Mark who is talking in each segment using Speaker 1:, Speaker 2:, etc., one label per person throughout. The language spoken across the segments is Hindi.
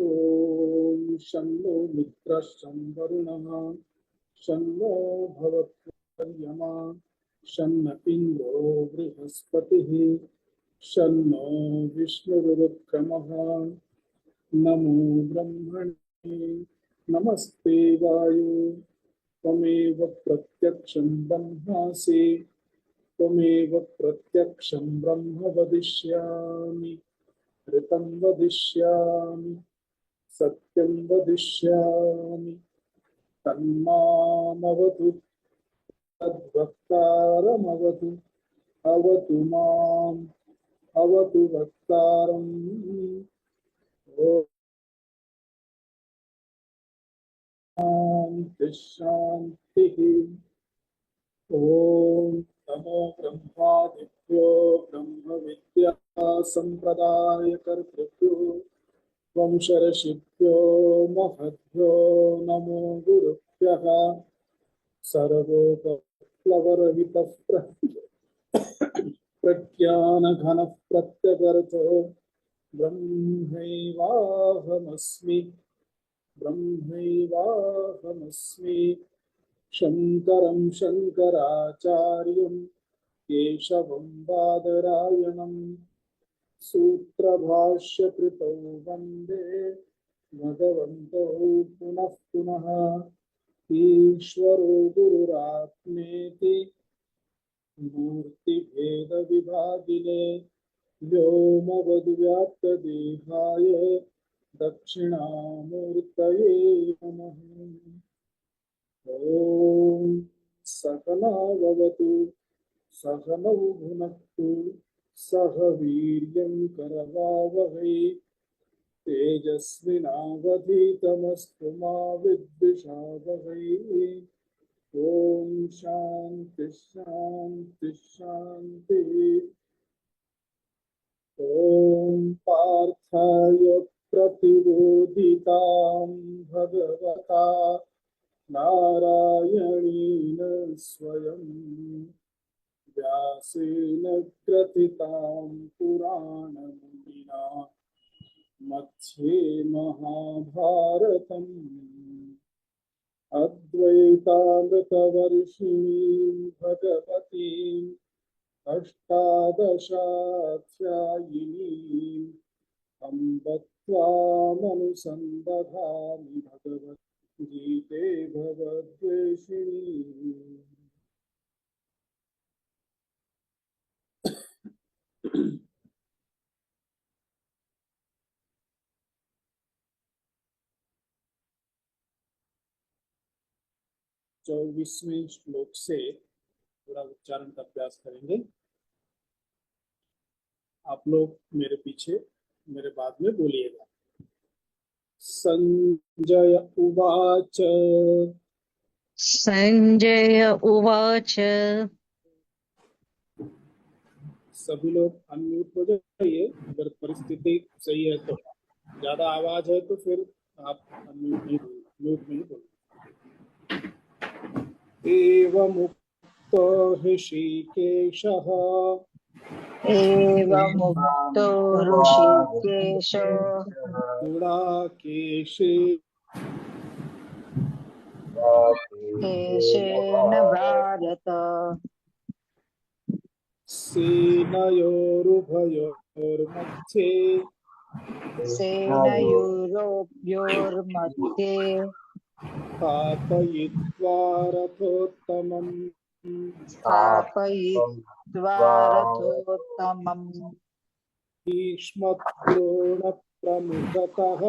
Speaker 1: ओम शन्नो मित्रः शं वरुणः शन्नो भवत्वर्यमा शन्न इन्द्रो बृहस्पतिः शन्नो विष्णुरुक्रमः। नमो ब्रह्मणे नमस्ते वायु त्वमेव प्रत्यक्षं ब्रह्मासि त्वमेव प्रत्यक्षं ब्रह्म वदिष्यामि ऋतं वदिष्यामि सत्यं वदिष्यामि तन्मामवतु तद्वक्तारमवतु अवतु माम् अवतु वक्तारम्। शान्तिः शान्तिः। ॐ नमो ब्रह्मादिभ्यो ब्रह्म विद्या संप्रदाय कर्तृभ्यो वंशर्षिभ्यो महद्भ्यो नमो गुरुभ्यः। सर्वोपप्लवरहितः प्रज्ञानघनः प्रत्यगर्थो ब्रह्मैवाहमस्मि ब्रह्मैवाहमस्मि। शङ्करं शङ्कराचार्यं केशवं बादरायणं सूत्रभाष्यकृतौ वन्दे भगवन्तौ पुनः पुनः। ईश्वरो गुरुरात्मेति मूर्तिभेदविभागिने व्योमवद्व्याप्तदेहाय दक्षिणामूर्तये नमः। ॐ सकला भवतु सहनौ भुनक्तु सह वीर्यं करवावहै तेजस्विनावधीतमस्तु मा विद्विषावहै। ॐ शान्ति शान्ति शान्तिः। ॐ पार्थाय प्रतिबोधितां भगवता नारायणेन स्वयं व्यासेन ग्रथितां पुराणमुनिना मध्ये महाभारतम् अद्वैतामृतवर्षिणीं भगवतीम् अष्टादशाध्यायिनीम् अम्ब त्वामनुसन्दधामि भगवद्गीते भवद्वेषिणी। 24वें श्लोक से थोड़ा उच्चारण का अभ्यास करेंगे। आप लोग मेरे पीछे मेरे बाद में बोलिएगा। संजय उवाच
Speaker 2: संजय उवाच।
Speaker 1: सभी लोग अनम्यूट हो जाइए अगर परिस्थिति सही है तो। ज्यादा आवाज है तो फिर आप अनम्यूट नहीं बोलिए। एवमुक्तो ऋषिकेशः
Speaker 2: एवमुक्तो ऋषिकेशो गुडाकेशेन भारत सेनयोरुभयोर्मध्ये
Speaker 1: स्थापयित्वा
Speaker 2: रथोत्तमम्
Speaker 1: भीष्मद्रोणप्रमुखतः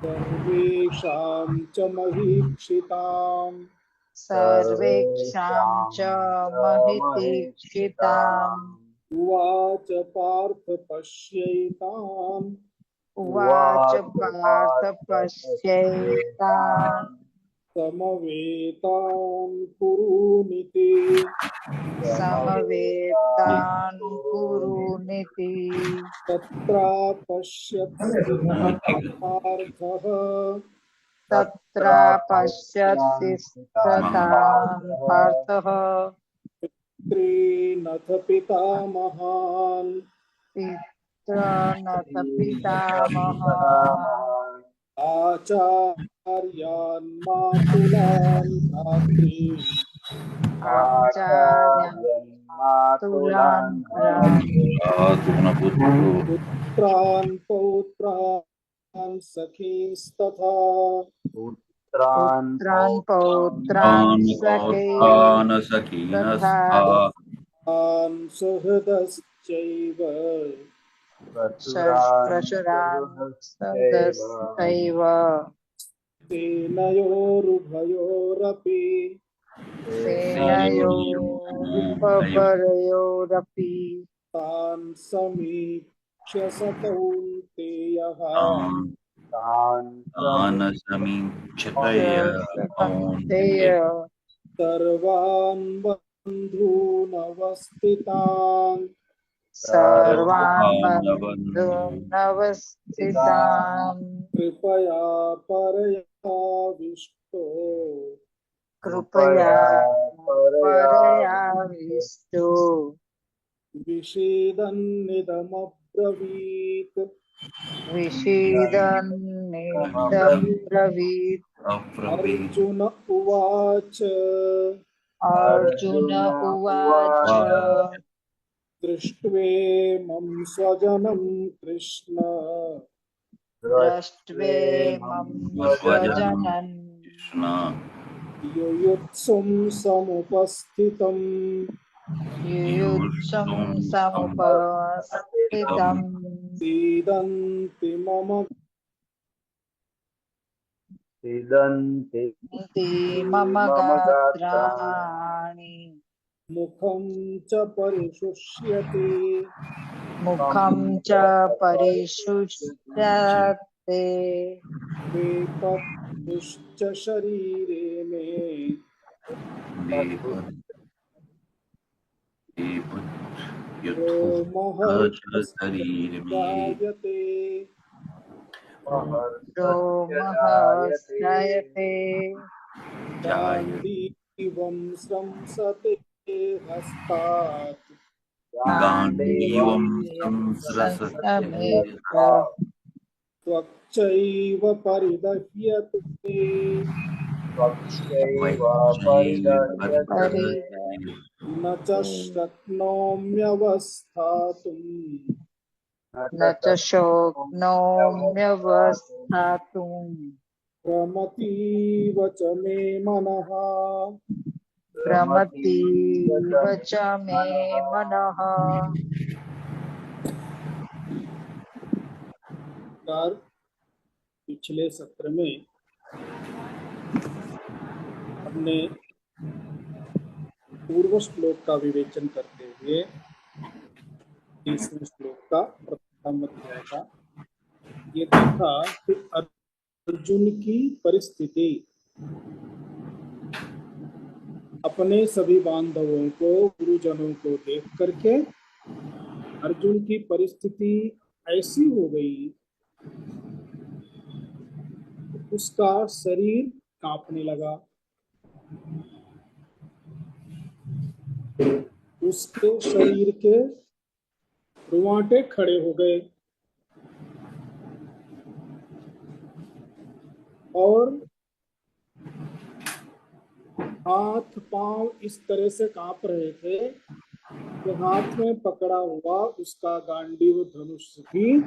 Speaker 1: सर्वेषां च महीक्षिताम् उवाच पार्थ पश्यैतान् समवेतान् कुरुनिति तत्रापश्यत्स्थितान् पार्थः पितॄनथ पितामहान्
Speaker 2: पितॄनथ पितामहान्
Speaker 1: आचार्यान् मातुलान् भ्रातॄन्
Speaker 2: आचार्यान् मातुलान्
Speaker 1: पुत्रान् पौत्रान् सखींस्तथा
Speaker 2: पुत्रान् पौत्रान् सखींस्तथा
Speaker 1: तान् सुहृदश्चैव
Speaker 2: प्रचुरान् सदस्यैव
Speaker 1: सेनयोरुभयोरपि
Speaker 2: सेनयोरुपयोरपि
Speaker 1: तान् समीक्ष्य स कौन्तेयः सर्वान् बन्धूनवस्थितान्
Speaker 2: सर्वान् बन्धूनवस्थितान्
Speaker 1: कृपया परयाविष्टो
Speaker 2: कृपया परयाविष्टो
Speaker 1: विषेदन्निदमब्रवीत्
Speaker 2: विषीदन्निदब्रवीत्
Speaker 1: अर्जुन उवाच
Speaker 2: अर्जुन उवाच
Speaker 1: दृष्ट्वेमं स्वजनं कृष्ण
Speaker 2: द्रष्ट्वेमं स्वजनं
Speaker 1: युयुत्सुं समुपस्थितम्
Speaker 2: युयुत्सुं समुपस्थितम्
Speaker 1: सीदन्ति
Speaker 2: इति मम गात्राणि
Speaker 1: मुखं च परिशुष्यते
Speaker 2: मुखं च परिशुष्यते
Speaker 1: वेपथुश्च शरीरे मे रोमहर्षजायते
Speaker 2: रोमहर्षयते
Speaker 1: गाण्डीवं स्रंसते हस्तात्
Speaker 2: गाण्डीवं संस्तमेत
Speaker 1: त्वच्चैव परिदह्यते न च शक्नोम्यवस्थातुम्
Speaker 2: न च शक्नोम्यवस्थातुम्
Speaker 1: प्रमतीव च मे मनः
Speaker 2: भ्रमतीव च मे मनः।
Speaker 1: पिछले सत्र में हमने पूर्व श्लोक का विवेचन करते हुए 30वें श्लोक का प्रथम अध्याय का ये देखा कि अर्जुन की परिस्थिति अपने सभी बांधवों को गुरुजनों को देख करके अर्जुन की परिस्थिति ऐसी हो गई उसका शरीर कांपने लगा, उसके शरीर के रुआंटे खड़े हो गए और हाथ पांव इस तरह से कांप रहे थे कि हाथ में पकड़ा हुआ उसका गांडीव धनुष भी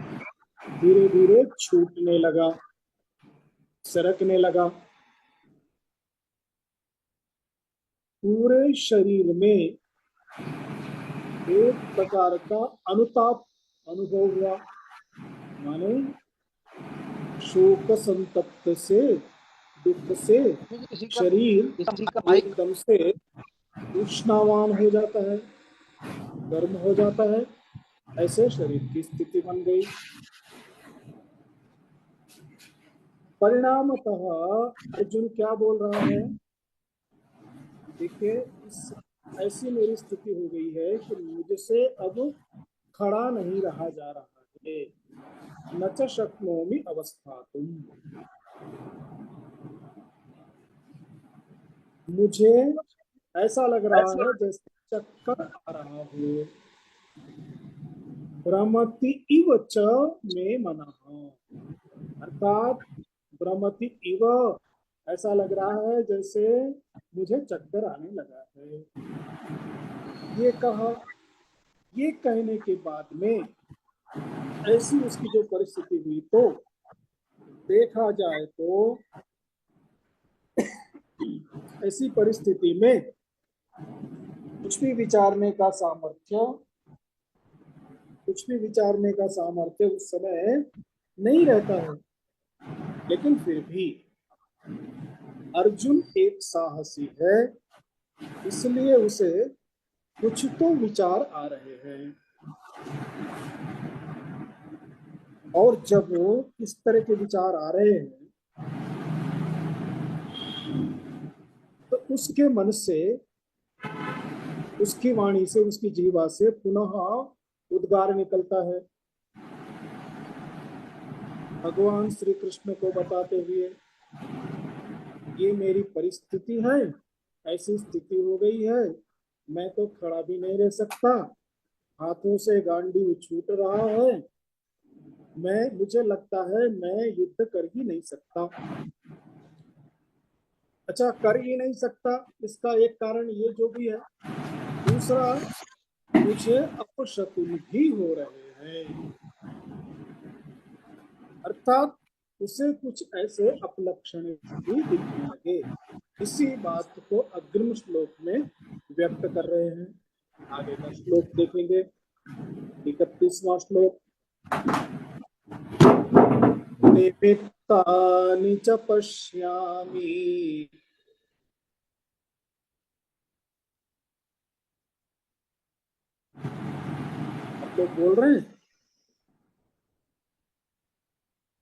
Speaker 1: धीरे धीरे छूटने लगा, सरकने लगा। पूरे शरीर में एक प्रकार का अनुताप अनुभव हुआ, माने शोक संतप्त से, दुख से शरीर एकदम से उष्णावान हो जाता है, गर्म हो जाता है, ऐसे शरीर की स्थिति बन गई। परिणामतः अर्जुन क्या बोल रहा है, देखिए ऐसी मेरी स्थिति हो गई है कि मुझसे अब खड़ा नहीं रहा जा रहा है। न च शक्नोमि अवस्थातुम्, मुझे ऐसा लग रहा है जैसे चक्कर आ रहा हो। भ्रमति इव च मे मनः, अर्थात भ्रमति इव, ऐसा लग रहा है जैसे मुझे चक्कर आने लगा है। ये कहा, ये कहने के बाद में ऐसी उसकी जो परिस्थिति हुई, तो देखा जाए तो ऐसी परिस्थिति में कुछ भी विचारने का सामर्थ्य, कुछ भी विचारने का सामर्थ्य उस समय नहीं रहता है। लेकिन फिर भी अर्जुन एक साहसी है, इसलिए उसे कुछ तो विचार आ रहे हैं। और जब इस तरह के विचार आ रहे हैं तो उसके मन से, उसकी वाणी से, उसकी जीवा से पुनः उद्गार निकलता है, भगवान श्री कृष्ण को बताते हुए, ये मेरी परिस्थिति है, ऐसी स्थिति हो गई है, मैं तो खड़ा भी नहीं रह सकता, हाथों से गांडी छूट रहा है, मुझे लगता है मैं युद्ध कर ही नहीं सकता। अच्छा, कर ही नहीं सकता, इसका एक कारण ये जो भी है। दूसरा, मुझे अपशकुन भी हो रहे हैं, अर्थात उसे कुछ ऐसे अपलक्षण भी दिखने लगे। इसी बात को अग्रिम श्लोक में व्यक्त कर रहे हैं। आगे का श्लोक देखेंगे, 31वां श्लोक। निमित्तानि च पश्यामि, आप लोग बोल रहे हैं?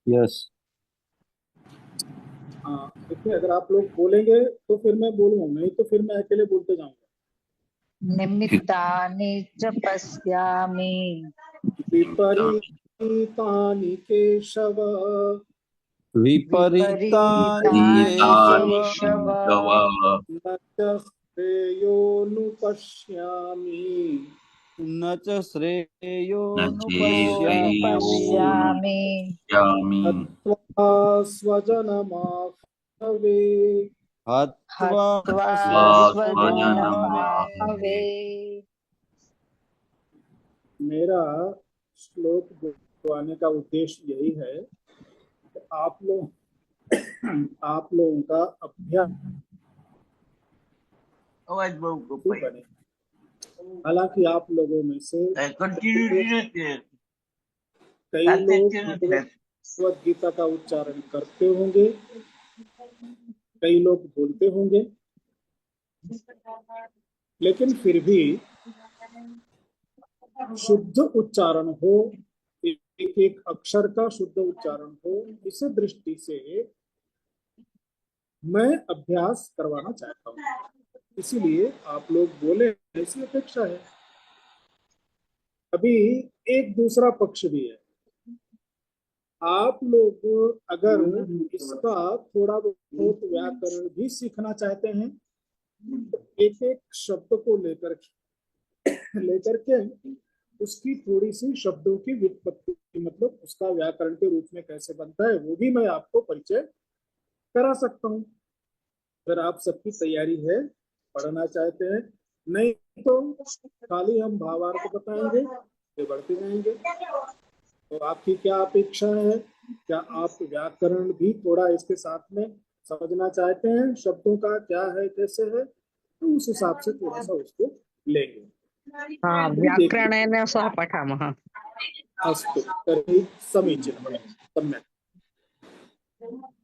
Speaker 3: यस।
Speaker 1: हाँ, देखिए, अगर आप लोग बोलेंगे तो फिर मैं बोलूंगा, नहीं तो फिर मैं अकेले बोलते जाऊंगा।
Speaker 2: निमित्तानि च पश्यामि,
Speaker 1: विपरीतानि केशव,
Speaker 3: विपरीतानि
Speaker 2: विपरीतानि
Speaker 3: केशव,
Speaker 2: केशव,
Speaker 1: न च श्रेयोनुपश्यामि,
Speaker 3: न च श्रेयोनुपश्यामि,
Speaker 2: पश्यामि,
Speaker 1: हत्वा स्वजनमाहवे।
Speaker 3: हत्वा
Speaker 2: हत्वा
Speaker 3: स्वजनमाहवे।
Speaker 2: स्वजनमाहवे।
Speaker 1: मेरा श्लोक बोलवाने का उद्देश्य यही है कि आप लोगों का अभ्यास बने। हालांकि आप लोगों में से कई लोग भगवद गीता का उच्चारण करते होंगे, कई लोग बोलते होंगे, लेकिन फिर भी शुद्ध उच्चारण हो, एक एक अक्षर का शुद्ध उच्चारण हो, इस दृष्टि से मैं अभ्यास करवाना चाहता हूँ। इसीलिए आप लोग बोले, ऐसी अपेक्षा है। अभी एक दूसरा पक्ष भी है। आप लोग अगर इसका थोड़ा बहुत व्याकरण भी सीखना चाहते हैं तो एक एक शब्द को लेकर के उसकी थोड़ी सी शब्दों की व्युत्पत्ति, मतलब उसका व्याकरण के रूप में कैसे बनता है, वो भी मैं आपको परिचय करा सकता हूँ। अगर आप सबकी तैयारी है, पढ़ना चाहते हैं, नहीं तो खाली हम भावार्थ बताएंगे, ये बढ़ते जाएंगे। तो आपकी क्या अपेक्षा है? क्या आप व्याकरण भी थोड़ा इसके साथ में समझना चाहते हैं? शब्दों का क्या है, कैसे है, तो उस हिसाब से थोड़ा सा उसको लेंगे।
Speaker 2: व्याकरणेन सह पठामः।
Speaker 1: अस्तु तर्हि समीचीनं, सम्यक।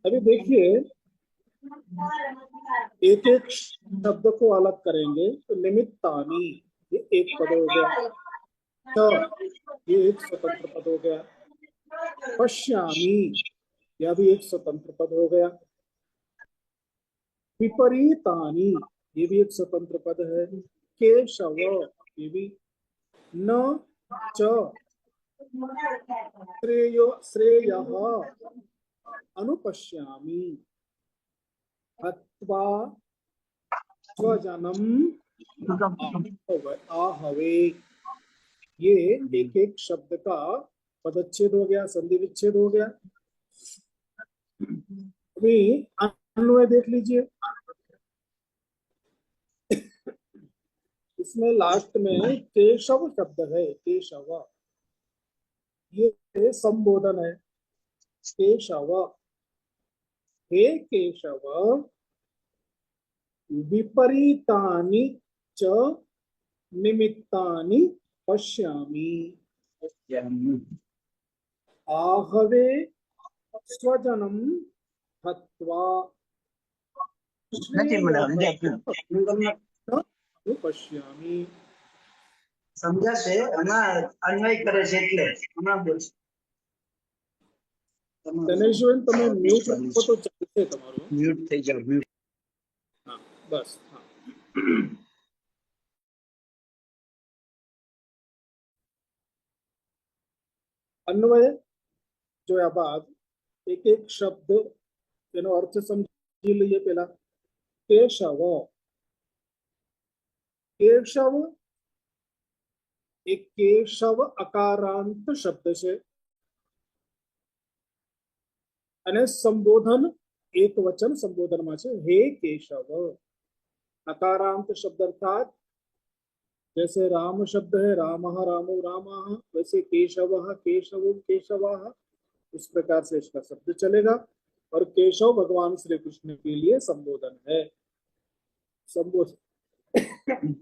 Speaker 1: अभी देखिए, एक एक शब्द को अलग करेंगे। तो निमित्तानि, ये एक पद हो गया, च ये एक स्वतंत्र पद हो गया, पश्यामि यह भी एक स्वतंत्र पद हो गया, विपरीतानि ये भी एक स्वतंत्र पद है, केशव ये भी, न च श्रेयः अनुपश्यामि, हत्वा स्वजनम आहवे, ये एक एक शब्द का पदच्छेद हो गया, संधि विच्छेद हो गया। अभी अन्वय देख लीजिए, इसमें लास्ट में केशव शब्द है, केशव, ये संबोधन है। केशव, हे केशव, विपरीतानि च निमित्तानि पश्यामि, आहवे स्वजनं हत्वा श्रेयः न अनुपश्यामि।
Speaker 4: સમજાશે અને અન્વય કરે છે એટલે હમણાં બોલ
Speaker 1: ગણેશબેન, તમે મ્યુટ રાખો તો ચાલશે તમારું।
Speaker 4: મ્યુટ થઈ જાવ મ્યુટ
Speaker 1: हाँ, बस हाँ। अन्वय જોયા બાદ એક એક શબ્દ તેનો અર્થ સમજી લઈએ। પેલા કેશવ, કેશવ એક કેશવ અકારાંત શબ્દ છે અને સંબોધન એક વચન સંબોધનમાં છે, હે केशव। अकारांत शब्द अर्थात जैसे राम शब्द है, रामः रामो रामाः, वैसे केशवः केशवो केशवाः, इस प्रकार से इसका शब्द चलेगा। और केशव भगवान श्री कृष्ण के लिए संबोधन है।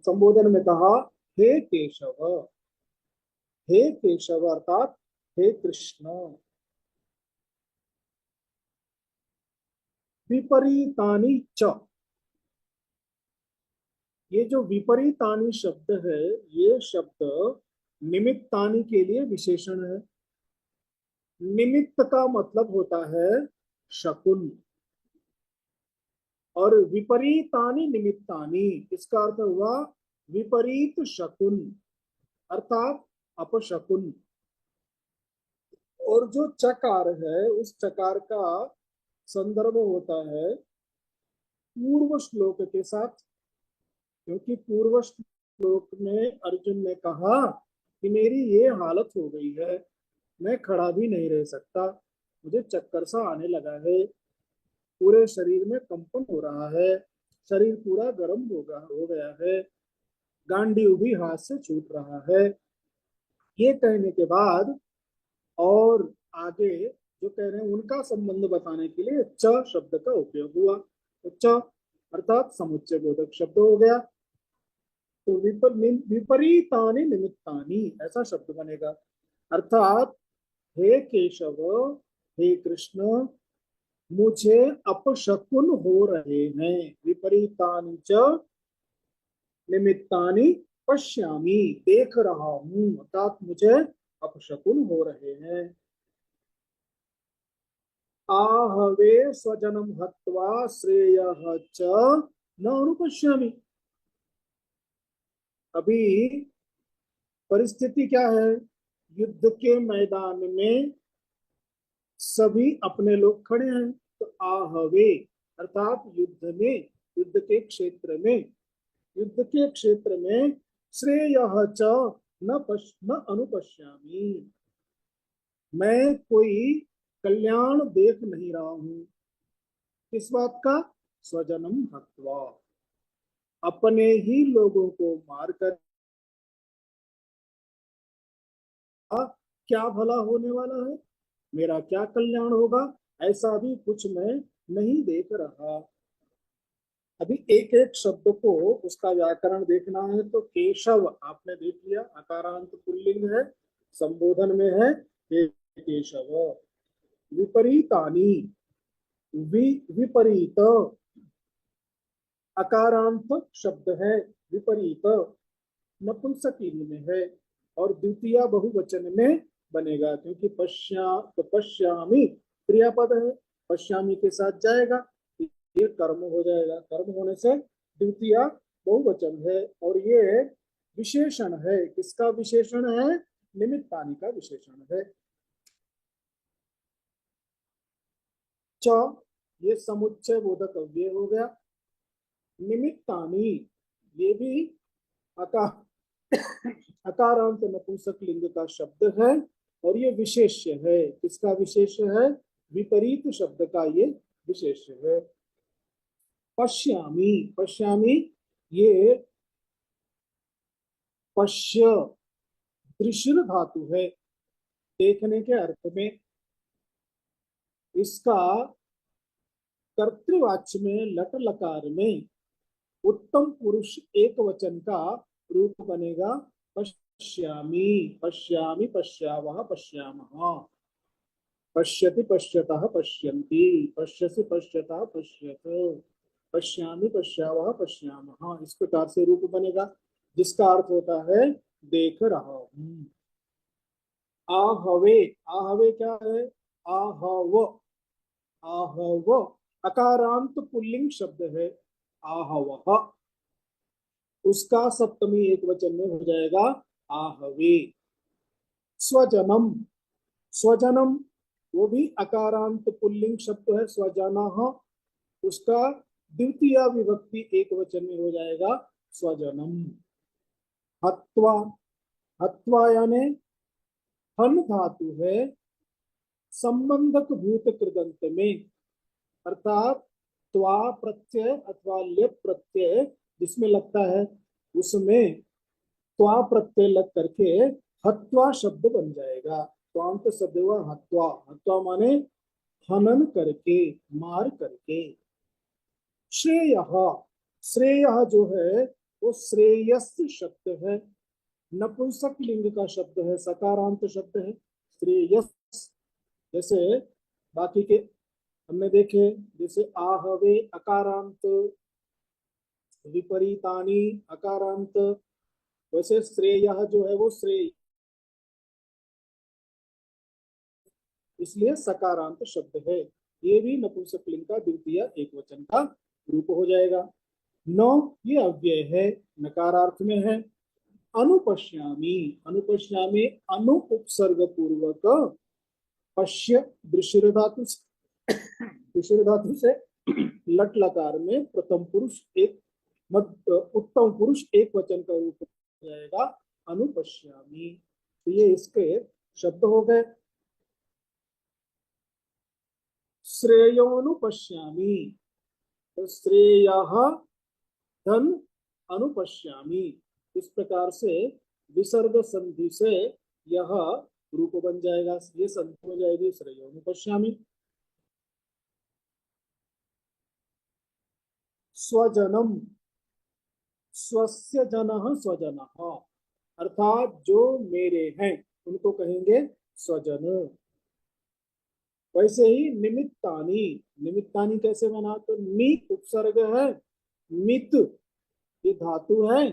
Speaker 1: संबोधन में कहा हे केशव, हे केशव अर्थात हे कृष्ण। विपरीतानि च, ये जो विपरीतानि शब्द है, ये शब्द निमित्तानि के लिए विशेषण है। निमित्त का मतलब होता है शकुन, और विपरीतानि निमित्तानि, इसका अर्थ हुआ विपरीत शकुन अर्थात अपशकुन। और जो चकार है, उस चकार का संदर्भ होता है पूर्व श्लोक के साथ, क्योंकि पूर्व श्लोक में अर्जुन ने कहा कि मेरी ये हालत हो गई है, मैं खड़ा भी नहीं रह सकता, मुझे चक्कर सा आने लगा है, पूरे शरीर में कंपन हो रहा है, शरीर पूरा गर्म हो गया है, गांडीव भी हाथ से छूट रहा है। ये कहने के बाद और आगे जो कह रहे हैं उनका संबंध बताने के लिए च शब्द का उपयोग हुआ। तो च अर्थात समुच्चय बोधक शब्द हो गया। तो विपरीतानि निमित्तानि ऐसा शब्द बनेगा, अर्थात हे केशव, हे कृष्ण, मुझे अपशकुन हो रहे हैं। विपरीतानि च निमित्तानि पश्यामि, देख रहा हूं, अर्थात मुझे अपशकुन हो रहे हैं। आहवे स्वजनम हत्वा श्रेयः च न अनुपश्यामि। अभी परिस्थिति क्या है, युद्ध के मैदान में सभी अपने लोग खड़े हैं। तो आहवे अर्थात युद्ध में, युद्ध के क्षेत्र में, युद्ध के क्षेत्र में श्रेयः च न अनुपश्यामि, मैं कोई कल्याण देख नहीं रहा हूं। किस बात का? स्वजनम हत्वा, अपने ही लोगों को मारकर क्या भला होने वाला है, मेरा क्या कल्याण होगा, ऐसा भी कुछ मैं नहीं देख रहा। अभी एक एक शब्द को उसका व्याकरण देखना है। तो केशव आपने देख लिया, अकारांत पुल्लिंग है, संबोधन में है हे केशव। विपरीतानि, विपरीत अकारांत शब्द है, विपरीत नपुंसकलिंग में है और द्वितीय बहुवचन में बनेगा, क्योंकि पश्यामि क्रियापद है, पश्यामि के साथ जाएगा, ये कर्म हो जाएगा, कर्म होने से द्वितीय बहुवचन है। और ये विशेषण है, किसका विशेषण है? निमित्तानि का विशेषण है। च ये समुच्चय बोधक अव्यय हो गया। निमित्तानि ये भी अकार अकारांत नपुंसक लिंग का शब्द है और ये विशेष्य है। किसका विशेष्य है? विपरीत शब्द का ये विशेष्य है। पश्यामी, पश्यामी ये पश्य दृश्य धातु है, देखने के अर्थ में। इसका कर्तृवाच्य में लट लकार में उत्तम पुरुष एक वचन का रूप बनेगा पश्यामी, पश्यामी, पश्यावः, पश्यामः, पश्यति, पश्यतः, पश्यन्ति, पश्यसि, पश्यतः, पश्यत, पश्यामि, पश्यावः, पश्यामः। इस प्रकार से रूप बनेगा जिसका अर्थ होता है देख रहा हूं। आहवे, आहवे क्या है? आहव, आहव अकारांत पुल्लिंग शब्द है। आहवः, उसका सप्तमी एक वचन में हो जाएगा आहवे। स्वजनम, स्वजनम वो भी अकारांत पुल्लिंग शब्द है। स्वजनः, उसका द्वितीय विभक्ति एक वचन में हो जाएगा स्वजनम। हत्वा, हत्वा यानी हन धातु है संबंधक भूत कृदंत में, अर्थात त्वा प्रत्यय अथवा लेप प्रत्यय जिसमें लगता है उसमें त्वा प्रत्यय लग करके हत्वा शब्द बन जाएगा। त्वांत शब्द हुआ हत्वा, हत्वा माने हनन करके, मार करके। श्रेय, श्रेय जो है वो श्रेयस शब्द है, नपुंसक लिंग का शब्द है, सकारांत शब्द है श्रेयस। जैसे बाकी के हमने देखे, जैसे आहवे अकारांत, विपरीतानी अकारांत, वैसे श्रेय जो है वो श्रेय, इसलिए सकारांत शब्द है। ये भी नपुंसक लिंग का द्वितीय एक वचन का रूप हो जाएगा। नौ ये अव्यय है, नकारार्थ में है। अनुपश्यामी, अनुपश्यामी अनु उपसर्ग पूर्वक पश्य दृश्य धातु से, दृश्य धातु से लट लकार में प्रथम पुरुष एक उत्तम पुरुष एक वचन का रूप हो जाएगा अनुपश्यामी। तो ये इसके शब्द हो गए। श्रेयोनुपश्यामी, तो श्रेयः धन अनुपश्यामी, इस प्रकार से विसर्ग संधि से यह रूप बन जाएगा। ये संधि हो जाएगी श्रेयोनुपश्यामी। स्वजनम, स्वस्य जनः स्वजनः, अर्थात जो मेरे हैं उनको कहेंगे स्वजन। वैसे ही निमित्तानी, निमित्तानी कैसे बना? तो नि उपसर्ग है, मित ये धातु है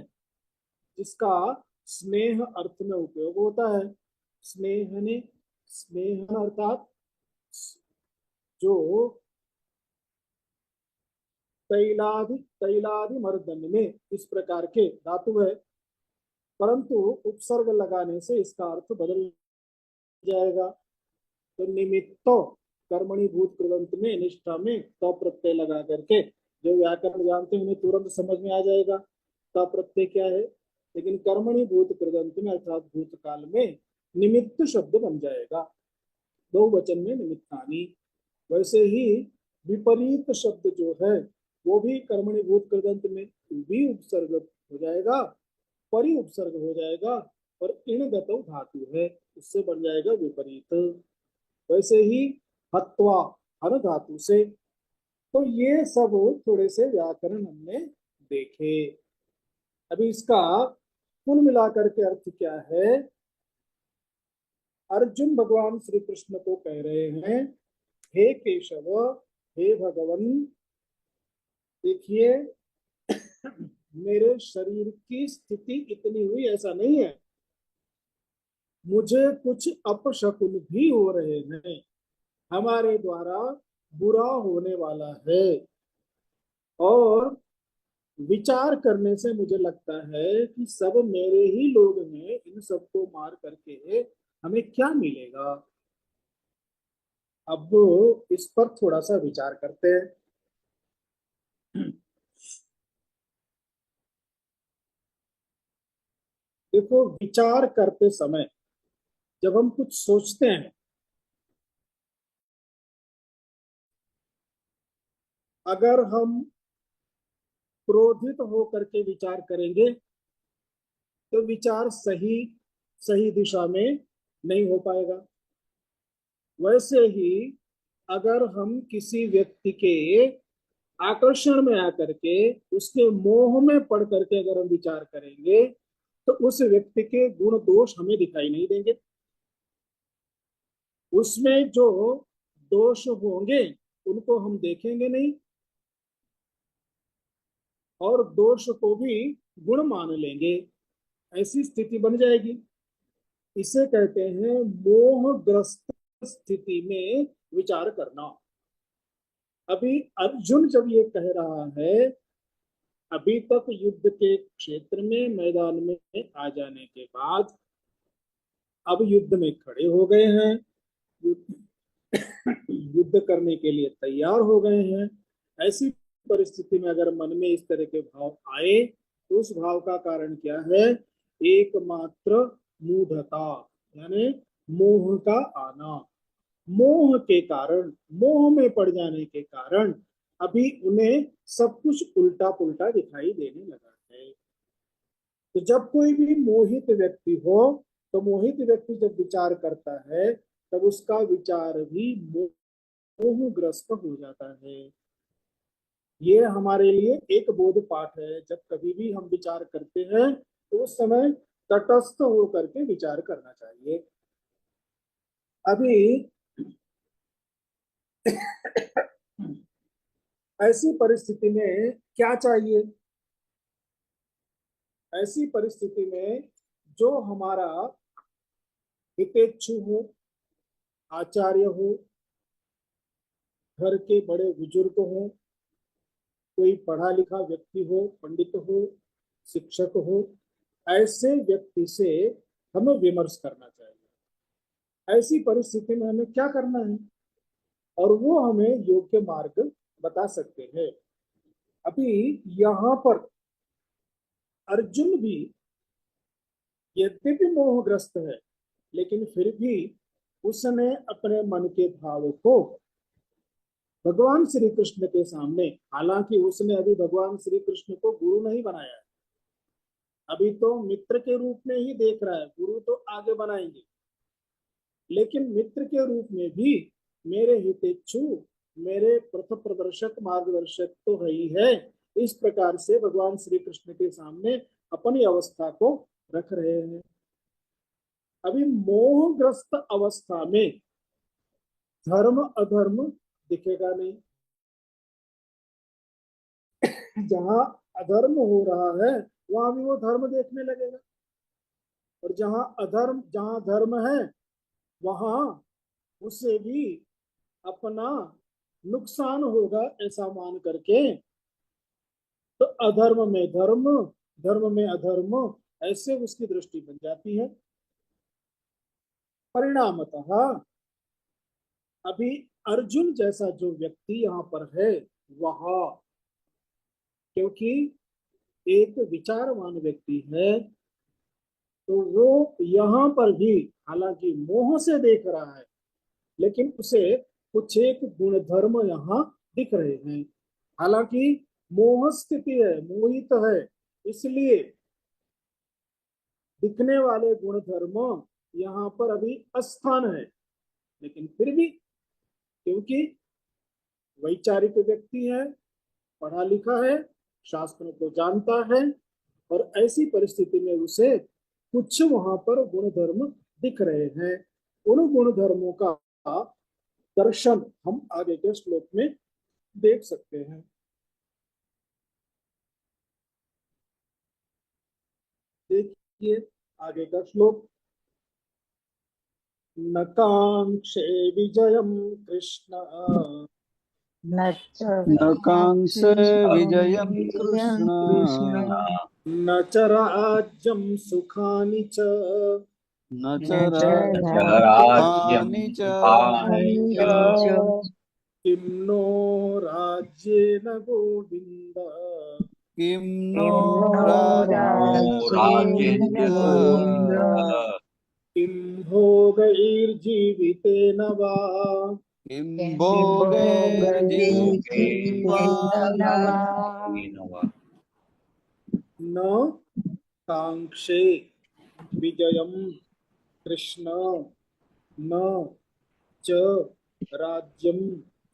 Speaker 1: जिसका स्नेह अर्थ में उपयोग होता है। स्नेह ने, स्नेह अर्थात जो तैलादि, तैलादि मर्दन में इस प्रकार के धातु है, परंतु उपसर्ग लगाने से इसका अर्थ बदल जाएगा। तो निमित्तो कर्मणि भूत कृदंत में निष्ठा में त प्रत्यय लगा करके, जो व्याकरण जानते हैं उन्हें तुरंत समझ में आ जाएगा त प्रत्यय क्या है। लेकिन कर्मणि भूत कृदंत में अर्थात भूतकाल में निमित्त शब्द बन जाएगा, बहुवचन में निमित्तानी। वैसे ही विपरीत शब्द जो है वो भी कर्मणि भूत कृदंत में भी उपसर्ग हो जाएगा, परि उपसर्ग हो जाएगा, और इन गतौ धातु है, उससे बन जाएगा विपरीत। वैसे ही हत्वा हर धातु से। तो ये सब थोड़े से व्याकरण हमने देखे। अभी इसका कुल मिलाकर के अर्थ क्या है? अर्जुन भगवान श्री कृष्ण को कह रहे हैं, हे केशव, हे भगवन, देखिए मेरे शरीर की स्थिति इतनी हुई ऐसा नहीं है, मुझे कुछ अपशकुन भी हो रहे हैं, हमारे द्वारा बुरा होने वाला है, और विचार करने से मुझे लगता है कि सब मेरे ही लोग हैं, इन सबको मार करके हमें क्या मिलेगा। अब इस पर थोड़ा सा विचार करते हैं। देखो, विचार करते समय जब हम कुछ सोचते हैं, अगर हम क्रोधित होकर के विचार करेंगे तो विचार सही सही दिशा में नहीं हो पाएगा। वैसे ही अगर हम किसी व्यक्ति के आकर्षण में आकर के उसके मोह में पड़ करके अगर हम विचार करेंगे तो उस व्यक्ति के गुण दोष हमें दिखाई नहीं देंगे। उसमें जो दोष होंगे उनको हम देखेंगे नहीं और दोष को भी गुण मान लेंगे। ऐसी स्थिति बन जाएगी। इसे कहते हैं मोहग्रस्त स्थिति में विचार करना। अभी अर्जुन जब ये कह रहा है, अभी तक युद्ध के क्षेत्र में मैदान में आ जाने के बाद अब युद्ध में खड़े हो गए हैं, युद्ध करने के लिए तैयार हो गए हैं। ऐसी परिस्थिति में अगर मन में इस तरह के भाव आए तो उस भाव का कारण क्या है? एकमात्र मूढ़ता, यानी मोह का आना। मोह के कारण, मोह में पड़ जाने के कारण अभी उन्हें सब कुछ उल्टा पुल्टा दिखाई देने लगा है। तो जब कोई भी मोहित व्यक्ति हो तो मोहित व्यक्ति जब विचार करता है तब उसका विचार भी मोहग्रस्त हो जाता है। ये हमारे लिए एक बोध पाठ है। जब कभी भी हम विचार करते हैं तो उस समय तटस्थ होकर के विचार करना चाहिए। अभी ऐसी परिस्थिति में क्या चाहिए? ऐसी परिस्थिति में जो हमारा हितेच्छु हो, आचार्य हो, घर के बड़े बुजुर्ग हो, कोई पढ़ा लिखा व्यक्ति हो, पंडित हो, शिक्षक हो, ऐसे व्यक्ति से हमें विमर्श करना चाहिए। ऐसी परिस्थिति में हमें क्या करना है और वो हमें योग्य मार्ग बता सकते हैं। अभी यहाँ पर अर्जुन भी यद्यपि मोहग्रस्त है लेकिन फिर भी उसने अपने मन के भाव को भगवान श्री कृष्ण के सामने, हालांकि उसने अभी भगवान श्री कृष्ण को गुरु नहीं बनाया है, अभी तो मित्र के रूप में ही देख रहा है, गुरु तो आगे बनाएंगे, लेकिन मित्र के रूप में भी मेरे हितेच्छु, मेरे पथ प्रदर्शक, मार्गदर्शक तो है ही है। इस प्रकार से भगवान श्री कृष्ण के सामने अपनी अवस्था को रख रहे हैं। अभी मोहग्रस्त अवस्था में धर्म अधर्म दिखेगा नहीं। जहां अधर्म हो रहा है वहां भी वो धर्म देखने लगेगा, और जहां धर्म है वहां उससे भी अपना नुकसान होगा ऐसा मान करके तो अधर्म में धर्म, धर्म में अधर्म, ऐसे उसकी दृष्टि बन जाती है। परिणामतः अभी अर्जुन जैसा जो व्यक्ति यहाँ पर है वह, क्योंकि एक विचारवान व्यक्ति है तो वो यहाँ पर भी हालांकि मोह से देख रहा है लेकिन उसे कुछ एक गुण धर्म यहाँ दिख रहे हैं। हालांकि मोह स्थिति है, मोहित है, इसलिए दिखने वाले गुण धर्म यहाँ पर अभी अस्थान है, लेकिन फिर भी क्योंकि वैचारिक व्यक्ति है, पढ़ा लिखा है, शास्त्रों को जानता है, और ऐसी परिस्थिति में उसे कुछ वहां पर गुण धर्म दिख रहे हैं। उन गुण धर्मों का दर्शन हम आगे के श्लोक में देख सकते हैं। देखिए आगे का श्लोक। न कांक्षे विजयम कृष्ण
Speaker 2: न च
Speaker 3: न कांक्ष विजयं कृष्ण
Speaker 1: न च राज्यं सुखानि च
Speaker 3: न च
Speaker 2: न च
Speaker 3: राज्यानि च
Speaker 1: किं नो राज्येन गोविन्द
Speaker 3: किं नो
Speaker 2: नो
Speaker 3: राज्येन
Speaker 2: राज्येन
Speaker 1: किं भोगैर्जीवितेन वा
Speaker 3: किं
Speaker 2: किं
Speaker 3: भोगैर्जीवितेन वा
Speaker 2: भोगैर्जीवितेन वा
Speaker 1: न कांक्षे विजयं कृष्ण न च राज्यं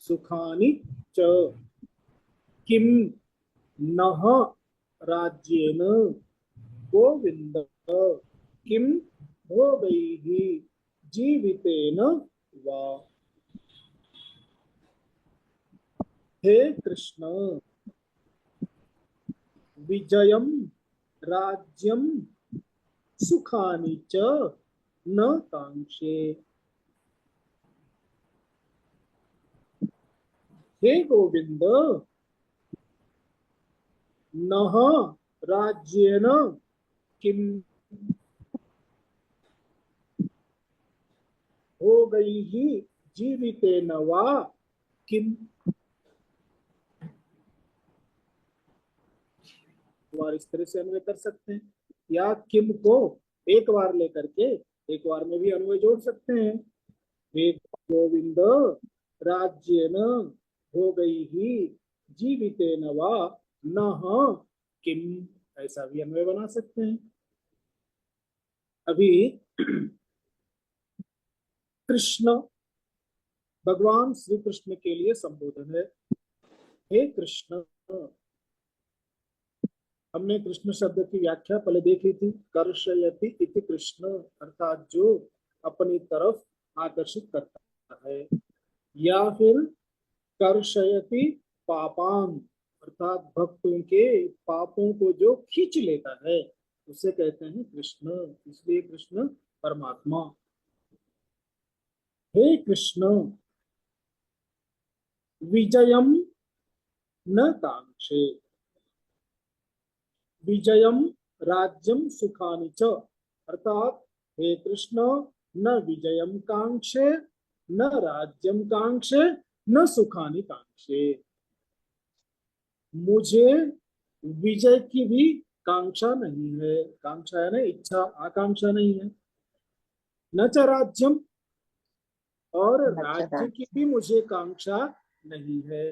Speaker 1: सुखानि च किं नः राज्येन गोविंद किं भोगैः जीवितेन वा। हे कृष्ण, विजयं राज्यं सुखानि च न कांक्षे। हे गोविंद, नः राज्येन किं भोगैः जीवितेन वा किम। इस तरह से अन्वय कर सकते हैं, या किम को एक बार लेकर के एक बार में भी अन्वय जोड़ सकते हैं। हे गोविंद, राज्येन भोगैः जीवितेन वा नः किम, ऐसा भी अन्वय बना सकते हैं। अभी कृष्ण भगवान श्री कृष्ण के लिए संबोधन है। हे कृष्ण, हमने कृष्ण शब्द की व्याख्या पहले देखी थी, कर्षयति इति कृष्ण, अर्थात जो अपनी तरफ आकर्षित करता है, या फिर कर्षयति पापान, अर्थात भक्तों के पापों को जो खींच लेता है उसे कहते हैं कृष्ण। इसलिए कृष्ण परमात्मा। हे कृष्ण, विजयम न कांक्षे, विजयम राज्यम सुखानि च, अर्थात हे कृष्ण, न विजयम कांक्षे न राज्यम कांक्षे न सुखानि कांक्षे। मुझे विजय की भी कांक्षा नहीं है, कांक्षा है ना इच्छा, आकांक्षा नहीं है। न च राज्यम, और
Speaker 2: न च
Speaker 1: राज्य की
Speaker 2: राज्यं
Speaker 1: भी मुझे कांक्षा नहीं है।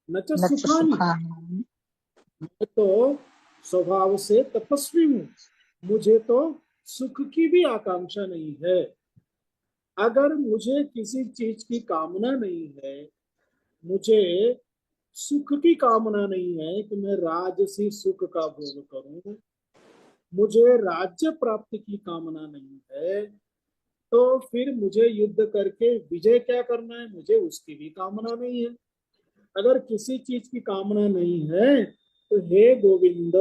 Speaker 1: न च
Speaker 2: न च
Speaker 1: सुखानि,
Speaker 2: सुखानि
Speaker 1: मैं तो स्वभाव से तपस्वी हूँ, मुझे तो सुख की भी आकांक्षा नहीं है। अगर मुझे किसी चीज की कामना नहीं है, मुझे सुख की कामना नहीं है कि मैं राजसी सुख का भोग करूं, मुझे राज्य प्राप्ति की कामना नहीं है, तो फिर मुझे युद्ध करके विजय क्या करना है, मुझे उसकी भी कामना नहीं है। अगर किसी चीज की कामना नहीं है तो हे गोविंद,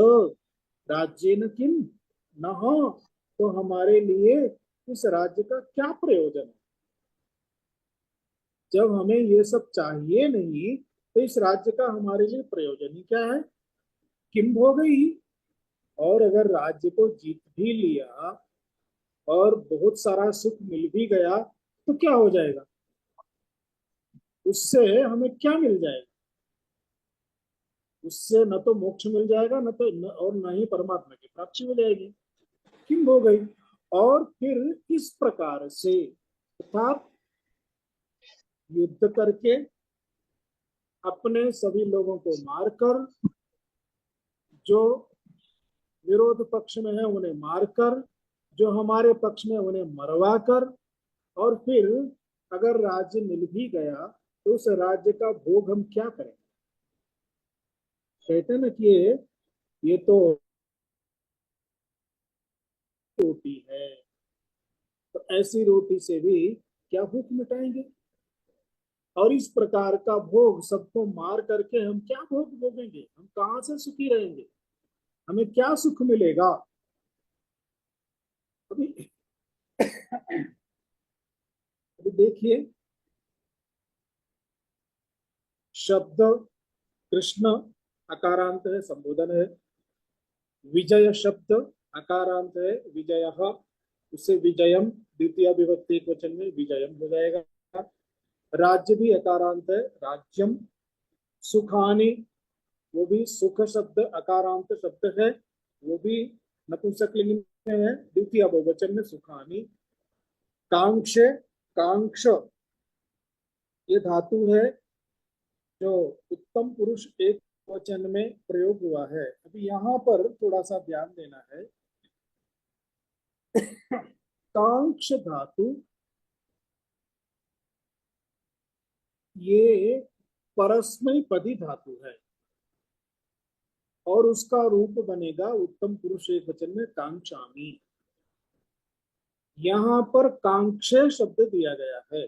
Speaker 1: राज्य न किम न हो, तो हमारे लिए इस राज्य का क्या प्रयोजन है। जब हमें ये सब चाहिए नहीं तो इस राज्य का हमारे लिए प्रयोजन ही क्या है। किम हो गई, और अगर राज्य को जीत भी लिया और बहुत सारा सुख मिल भी गया तो क्या हो जाएगा, उससे हमें क्या मिल जाएगा। उससे न तो मोक्ष मिल जाएगा, न तो और न ही परमात्मा की प्राप्ति हो जाएगी। किम हो गई, और फिर इस प्रकार से अर्थात युद्ध करके अपने सभी लोगों को मारकर, जो विरोध पक्ष में है उन्हें मारकर, जो हमारे पक्ष में उन्हें मरवा कर, और फिर अगर राज्य मिल भी गया तो उस राज्य का भोग हम क्या करें। कहते हैं ना कि ये तो रोटी है, तो ऐसी रोटी से भी क्या भूख मिटाएंगे। और इस प्रकार का भोग सबको मार करके हम क्या भोग भोगेंगे, हम कहां से सुखी रहेंगे, हमें क्या सुख मिलेगा। अभी अभी देखिए, शब्द कृष्ण अकारांत है, संबोधन है। विजय शब्द अकारांत है, विजय, उससे विजयम द्वितीय विभक्ति एक वचन में विजयम हो जाएगा। राज्य भी अकारांत है, राज्यम। सुखानि, वो भी सुख शब्द अकारांत शब्द है, वो भी नपुंसकलिंग में है, द्वितीय बहुवचन में सुखानी। कांक्ष, कांक्ष ये धातु है जो उत्तम पुरुष एक वचन में प्रयोग हुआ है। अभी यहाँ पर थोड़ा सा ध्यान देना है। कांक्ष धातु ये परस्मै पदी धातु है और उसका रूप बनेगा उत्तम पुरुष एक वचन में कांक्षामी। यहाँ पर कांक्षे शब्द दिया गया है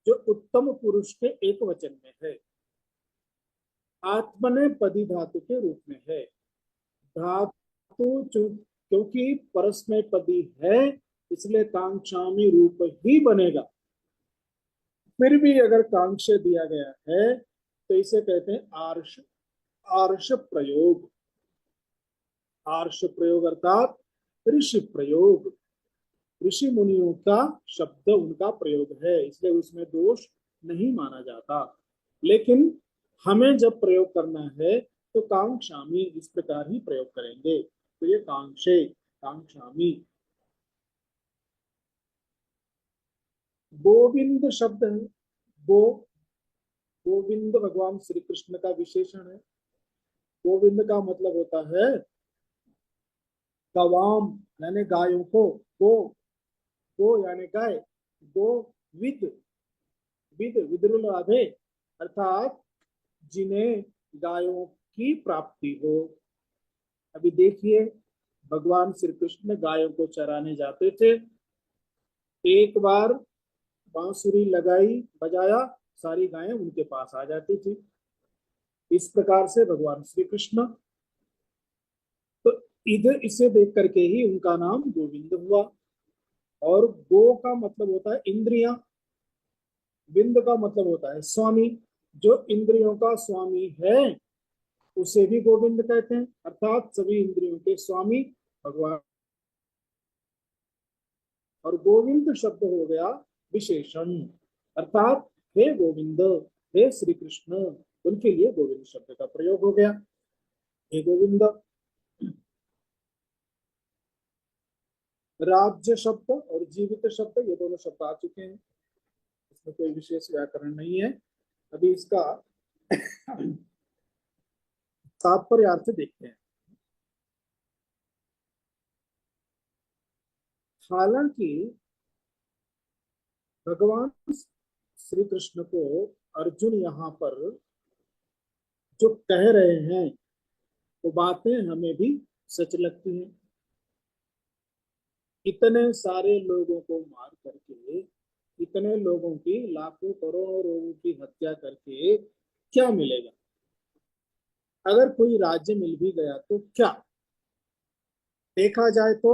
Speaker 1: जो उत्तम पुरुष के एक वचन में है, आत्मने पदी धातु के रूप में है। धातु क्योंकि परस्मै पदी है इसलिए कांक्षामी रूप ही बनेगा। फिर भी अगर कांक्ष दिया गया है तो इसे कहते हैं आर्ष, आर्ष प्रयोग। आर्ष प्रयोग अर्थात ऋषि प्रयोग, ऋषि मुनियों का शब्द उनका प्रयोग है, इसलिए उसमें दोष नहीं माना जाता। लेकिन हमें जब प्रयोग करना है तो कांक्षामी इस प्रकार ही प्रयोग करेंगे। तो ये कांक्षे, कांक्षामी। गोविंद शब्द है, गोविंद भगवान श्री कृष्ण का विशेषण है। गोविंद का मतलब होता है गवाम यानी गायों को, गो यानी गाय, गो विद, विद्रुल राधे अर्थात जिन्हें गायों की प्राप्ति हो। अभी देखिए भगवान श्री कृष्ण गायों को चराने जाते थे, एक बार बांसुरी लगाई, बजाया, सारी गायें उनके पास आ जाती थी। इस प्रकार से भगवान श्री कृष्ण, तो इधर इसे देख करके ही उनका नाम गोविंद हुआ। और गो का मतलब होता है इंद्रियां, विंद का मतलब होता है स्वामी। जो इंद्रियों का स्वामी है उसे भी गोविंद कहते हैं, अर्थात सभी इंद्रियों के स्वामी भगवान। और गोविंद शब्द हो गया विशेषण, अर्थात हे गोविंद, हे श्री कृष्ण, उनके लिए गोविंद शब्द का प्रयोग हो गया। हे गोविंद। राज्य शब्द और जीवित शब्द ये दोनों शब्द आ चुके हैं, इसमें कोई विशेष व्याकरण नहीं है। अभी इसका तात्पर्यार्थ देखते हैं। हालांकि भगवान श्री कृष्ण को अर्जुन यहाँ पर जो कह रहे हैं वो बातें हमें भी सच लगती हैं। इतने सारे लोगों को मार करके, इतने लोगों की, लाखों करोड़ों लोगों की हत्या करके क्या मिलेगा? अगर कोई राज्य मिल भी गया तो क्या? देखा जाए तो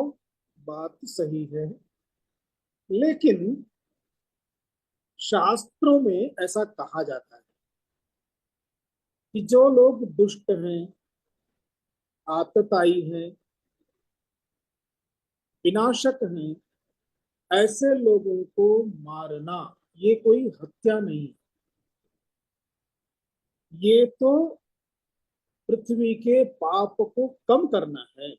Speaker 1: बात सही है, लेकिन शास्त्रों में ऐसा कहा जाता है कि जो लोग दुष्ट हैं, आतताई हैं, विनाशक हैं, ऐसे लोगों को मारना ये कोई हत्या नहीं, ये तो पृथ्वी के पाप को कम करना है,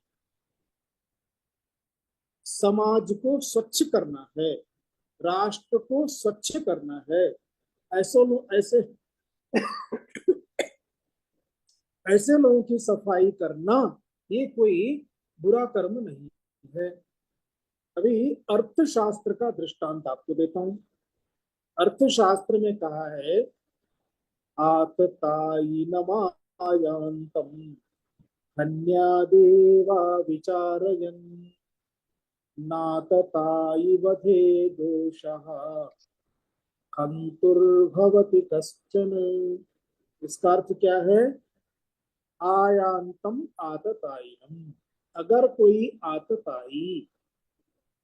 Speaker 1: समाज को स्वच्छ करना है, राष्ट्र को स्वच्छ करना है। ऐसे ऐसे लोगों की सफाई करना ये कोई बुरा कर्म नहीं है। अभी अर्थशास्त्र का दृष्टांत आपको देता हूं। अर्थशास्त्र में कहा है आततायी नमायांतम हन्यादेवा विचारयन् नाततायी वधे दोषः हन्तुर्भवति कश्चन। इसका अर्थ क्या है? आयांतम आततायिनम, अगर कोई आतताई,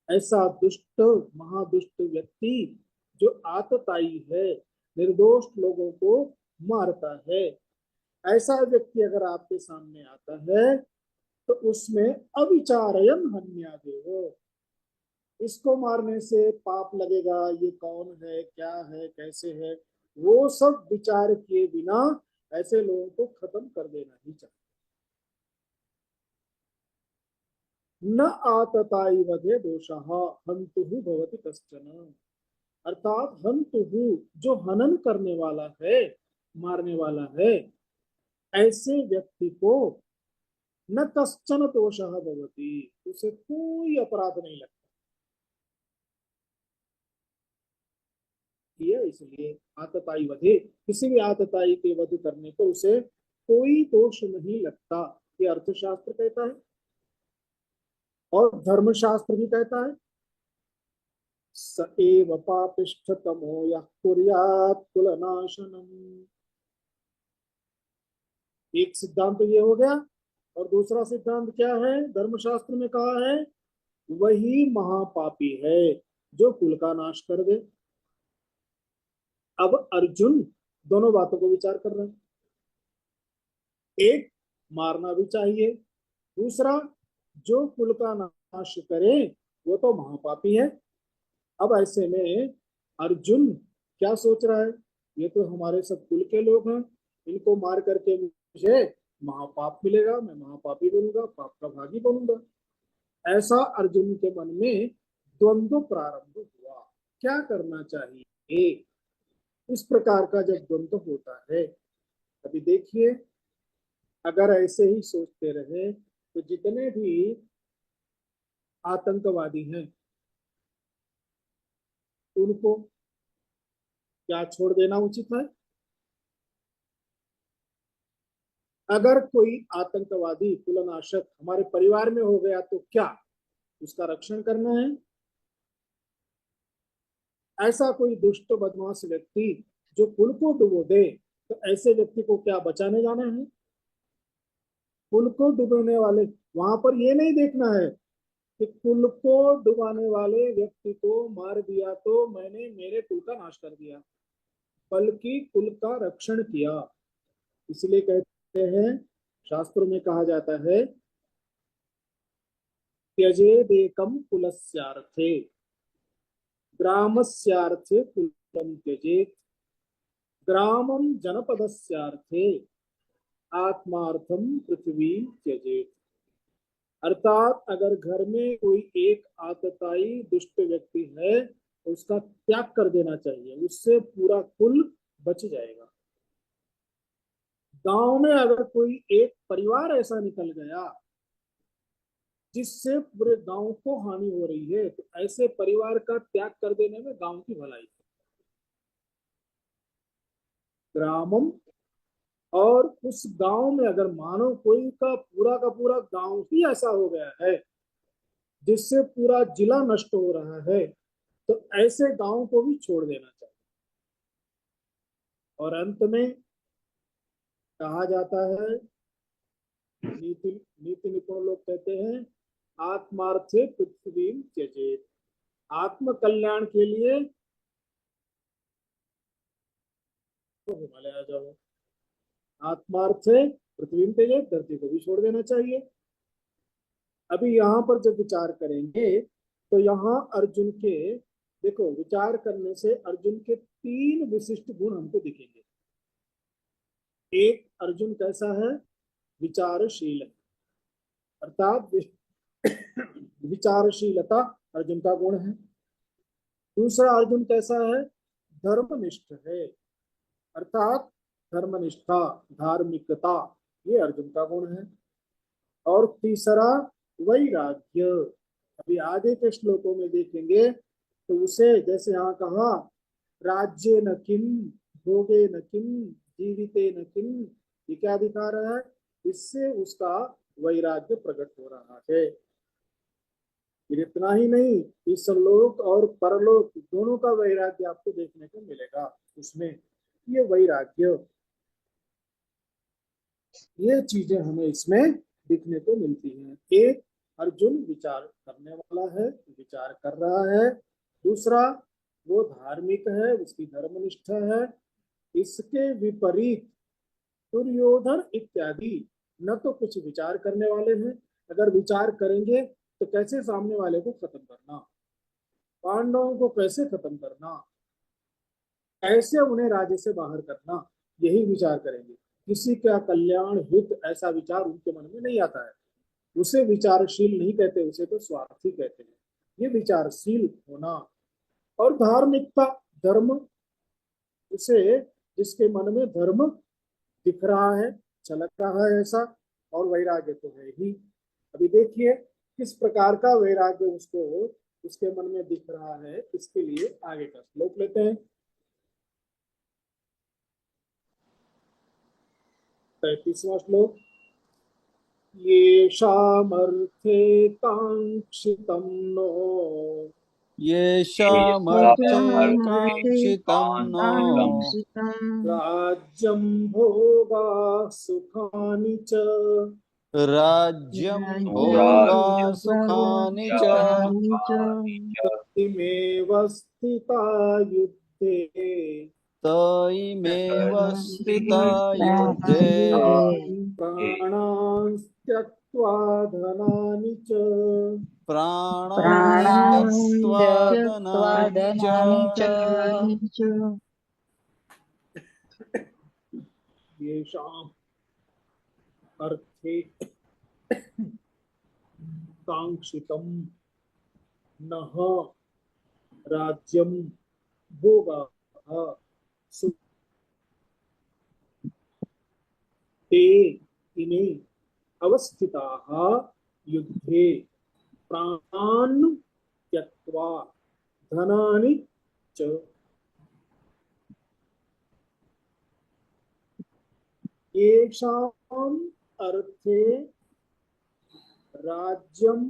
Speaker 1: ऐसा दुष्ट महादुष्ट व्यक्ति जो आतताई है, निर्दोष लोगों को मारता है, ऐसा व्यक्ति अगर आपके सामने आता है तो उसमें अविचारयन हन्यादेव, इसको मारने से पाप लगेगा, ये कौन है, क्या है, कैसे है, वो सब विचार किए बिना ऐसे लोगों को खत्म कर देना ही चाहिए। न आतताई वधे दोषः हन्तुः भवति कश्चन। अर्थात हन्तुः जो हनन करने वाला है, मारने वाला है, ऐसे व्यक्ति को न कश्चन दोषः भवति, उसे कोई अपराध नहीं लगता। इसलिए आतताई वधे, किसी भी आतताई के वध करने पर उसे कोई दोष नहीं लगता, ये अर्थशास्त्र कहता है और धर्मशास्त्र भी कहता है। स एव पापिष्ठतमो यः कुर्यात् कुलनाशनम्। एक सिद्धांत तो ये हो गया, और दूसरा सिद्धांत क्या है, धर्मशास्त्र में कहा है वही महापापी है जो कुल का नाश कर दे। अब अर्जुन दोनों बातों को विचार कर रहे हैं, एक मारना भी चाहिए, दूसरा जो कुल का नाश करे वो तो महापापी है। अब ऐसे में अर्जुन क्या सोच रहा है, ये तो हमारे सब कुल के लोग हैं, इनको मार करके मुझे महापाप मिलेगा, मैं महापापी बनूंगा, पाप का भागी बनूंगा। ऐसा अर्जुन के मन में द्वंद्व प्रारंभ हुआ, क्या करना चाहिए। इस प्रकार का जब द्वंद्व होता है, अभी देखिए अगर ऐसे ही सोचते रहे तो जितने भी आतंकवादी हैं उनको क्या छोड़ देना उचित है। अगर कोई आतंकवादी कुलनाशक हमारे परिवार में हो गया तो क्या उसका रक्षण करना है। ऐसा कोई दुष्ट बदमाश व्यक्ति जो कुल को डुबो दे तो ऐसे व्यक्ति को क्या बचाने जाना है। कुल को डुबोने वाले, वहां पर ये नहीं देखना है कि कुल को डुबाने वाले व्यक्ति को मार दिया तो मैंने मेरे कुल का नाश कर दिया, बल्कि कुल का रक्षण किया। इसलिए कहते हैं, शास्त्रों में कहा जाता है त्यजेदेकं कुलस्यार्थे ग्रामस्यार्थे कुलं त्यजेत् ग्रामं जनपदस्यार्थे आत्मार्थम पृथ्वी त्यजेत्। अर्थात अगर घर में कोई एक आतताई दुष्ट व्यक्ति है तो उसका त्याग कर देना चाहिए, उससे पूरा कुल बच जाएगा। गांव में अगर कोई एक परिवार ऐसा निकल गया जिससे पूरे गांव को हानि हो रही है तो ऐसे परिवार का त्याग कर देने में गांव की भलाई है। ग्रामम, और उस गांव में अगर मानो कोई का पूरा गांव ही ऐसा हो गया है जिससे पूरा जिला नष्ट हो रहा है तो ऐसे गांव को भी छोड़ देना चाहिए। और अंत में कहा जाता है, नीति नीति निपुण लोग कहते हैं आत्मार्थे पृथ्वी त्यजेत, आत्म कल्याण के लिए तो हिमालय आ जाओ, आत्मार्थे पृथ्वी त्यजेत, धरती को भी छोड़ देना चाहिए। अभी यहाँ पर जब विचार करेंगे तो यहाँ अर्जुन के, देखो विचार करने से अर्जुन के तीन विशिष्ट गुण हमको दिखेंगे। एक, अर्जुन कैसा है, विचारशील है, अर्थात विचारशीलता अर्जुन का गुण है। दूसरा, अर्जुन कैसा है, धर्मनिष्ठ है, अर्थात धर्मनिष्ठा, धार्मिकता, ये अर्जुन का गुण है। और तीसरा, वैराग्य। अभी आगे के श्लोकों में देखेंगे तो उसे, जैसे यहाँ कहा राज्य न किम भोगे न किम जीविते न किम, ये क्या दिखा रहा है, इससे उसका वैराग्य प्रकट हो रहा है। फिर इतना ही नहीं, इस लोक और परलोक दोनों का वैराग्य आपको देखने को मिलेगा उसमें। ये वैराग्य, ये चीजें हमें इसमें दिखने को मिलती हैं। एक, अर्जुन विचार करने वाला है, विचार कर रहा है। दूसरा, वो धार्मिक है, उसकी धर्मनिष्ठा है। इसके विपरीत दुर्योधन इत्यादि न तो कुछ विचार करने वाले हैं, अगर विचार करेंगे तो कैसे सामने वाले को खत्म करना, पांडवों को कैसे खत्म करना, कैसे उन्हें राज्य से बाहर करना, यही विचार करेंगे। किसी का कल्याण हित ऐसा विचार उनके मन में नहीं आता है, उसे विचारशील नहीं कहते, उसे तो स्वार्थी कहते हैं। ये विचारशील होना। और धार्मिकता, धर्म, उसे जिसके मन में धर्म दिख रहा है, झलक रहा है ऐसा, और वैराग्य तो है ही। अभी देखिए किस प्रकार का वैराग्य उसको उसके मन में दिख रहा है, इसके लिए आगे का श्लोक लेते हैं। 33वां श्लोक। येषामर्थे काङ्क्षितं नो
Speaker 3: येषामर्थकाङ्क्षितं नो
Speaker 1: राज्यं भोगा सुखानि च
Speaker 3: राज्यं भोगा सुखानि च
Speaker 1: इमेव स्थिता युद्धे
Speaker 3: तैमेव स्थिता युद्धे
Speaker 1: प्राणान् त्यक्त्वा धनानि च
Speaker 3: प्राणान् त्यक्त्वा धनानि च
Speaker 1: येषाम् अर्थे काङ्क्षितं नः राज्यं भोगाः ते इमे अवस्थिताः युद्धे प्राणान् त्यक्त्वा धनानि च। येषाम् अर्थे राज्यं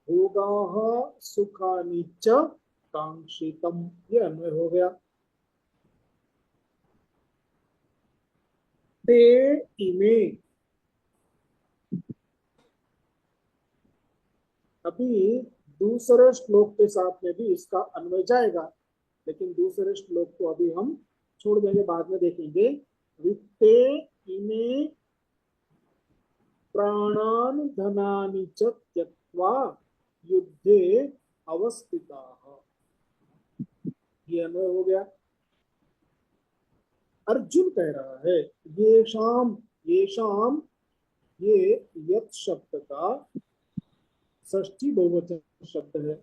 Speaker 1: भोगाः सुखानि च कांक्षितम, ये अन्वय हो गया। ते इमे, अभी दूसरे श्लोक के साथ में भी इसका अन्वय जाएगा, लेकिन दूसरे श्लोक को अभी हम छोड़ देंगे, बाद में देखेंगे। वित्ते इमे प्राणान धनानि च त्यक्त्वा युद्धे अवस्थिताः, ये अन्वय हो गया। अर्जुन कह रहा है ये शाम, ये शाम, ये यत् शब्द का षष्ठी बहुवचन शब्द है।